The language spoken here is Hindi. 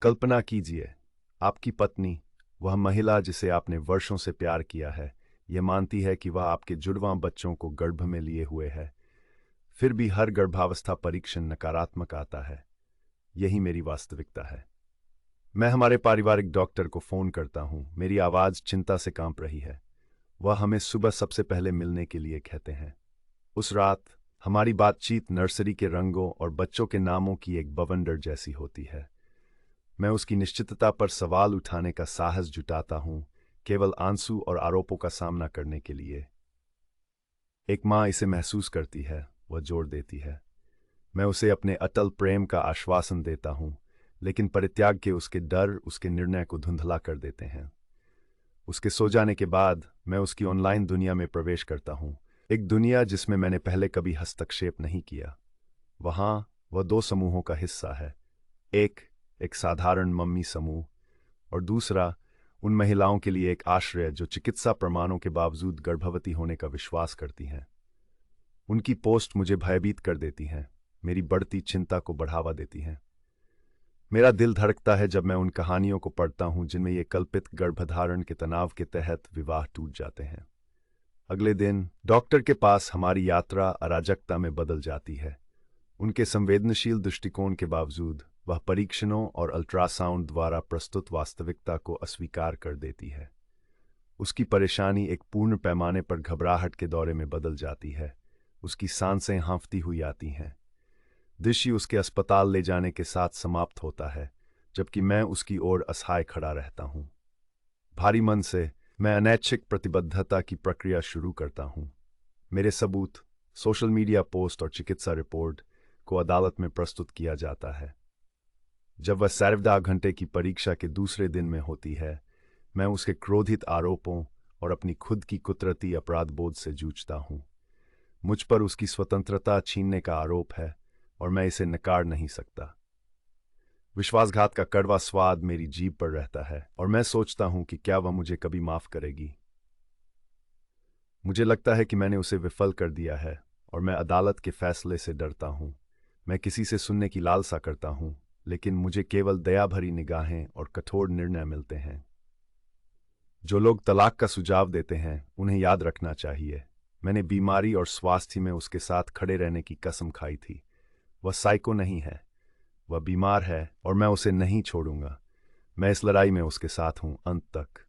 कल्पना कीजिए, आपकी पत्नी, वह महिला जिसे आपने वर्षों से प्यार किया है, यह मानती है कि वह आपके जुड़वां बच्चों को गर्भ में लिए हुए है। फिर भी हर गर्भावस्था परीक्षण नकारात्मक आता है। यही मेरी वास्तविकता है। मैं हमारे पारिवारिक डॉक्टर को फोन करता हूं। मेरी आवाज चिंता से कांप रही है। वह हमें सुबह सबसे पहले मिलने के लिए कहते हैं। उस रात हमारी बातचीत नर्सरी के रंगों और बच्चों के नामों की एक बवंडर जैसी होती है। मैं उसकी निश्चितता पर सवाल उठाने का साहस जुटाता हूं, केवल आंसू और आरोपों का सामना करने के लिए। एक माँ इसे महसूस करती है, वह जोर देती है। मैं उसे अपने अटल प्रेम का आश्वासन देता हूं, लेकिन परित्याग के उसके डर उसके निर्णय को धुंधला कर देते हैं। उसके सो जाने के बाद मैं उसकी ऑनलाइन दुनिया में प्रवेश करता हूं, एक दुनिया जिसमें मैंने पहले कभी हस्तक्षेप नहीं किया। वहां वह दो समूहों का हिस्सा है। एक एक साधारण मम्मी समूह, और दूसरा उन महिलाओं के लिए एक आश्रय जो चिकित्सा प्रमाणों के बावजूद गर्भवती होने का विश्वास करती हैं। उनकी पोस्ट मुझे भयभीत कर देती हैं, मेरी बढ़ती चिंता को बढ़ावा देती हैं। मेरा दिल धड़कता है जब मैं उन कहानियों को पढ़ता हूं जिनमें ये कल्पित गर्भधारण के तनाव के तहत विवाह टूट जाते हैं। अगले दिन डॉक्टर के पास हमारी यात्रा अराजकता में बदल जाती है। उनके संवेदनशील दृष्टिकोण के बावजूद वह परीक्षणों और अल्ट्रासाउंड द्वारा प्रस्तुत वास्तविकता को अस्वीकार कर देती है। उसकी परेशानी एक पूर्ण पैमाने पर घबराहट के दौरे में बदल जाती है। उसकी सांसें हांफती हुई आती हैं। दृश्य उसके अस्पताल ले जाने के साथ समाप्त होता है, जबकि मैं उसकी ओर असहाय खड़ा रहता हूं। भारी मन से मैं अनैच्छिक प्रतिबद्धता की प्रक्रिया शुरू करता हूं। मेरे सबूत, सोशल मीडिया पोस्ट और चिकित्सा रिपोर्ट को अदालत में प्रस्तुत किया जाता है। जब वह सार्वधा घंटे की परीक्षा के दूसरे दिन में होती है, मैं उसके क्रोधित आरोपों और अपनी खुद की कुदरती अपराध बोध से जूझता हूं। मुझ पर उसकी स्वतंत्रता छीनने का आरोप है और मैं इसे नकार नहीं सकता। विश्वासघात का कड़वा स्वाद मेरी जीभ पर रहता है और मैं सोचता हूं कि क्या वह मुझे कभी माफ करेगी। मुझे लगता है कि मैंने उसे विफल कर दिया है और मैं अदालत के फैसले से डरता हूं। मैं किसी से सुनने की लालसा करता हूं, लेकिन मुझे केवल दया भरी निगाहें और कठोर निर्णय मिलते हैं। जो लोग तलाक का सुझाव देते हैं उन्हें याद रखना चाहिए, मैंने बीमारी और स्वास्थ्य में उसके साथ खड़े रहने की कसम खाई थी। वह साइको नहीं है, वह बीमार है और मैं उसे नहीं छोड़ूंगा। मैं इस लड़ाई में उसके साथ हूं अंत तक।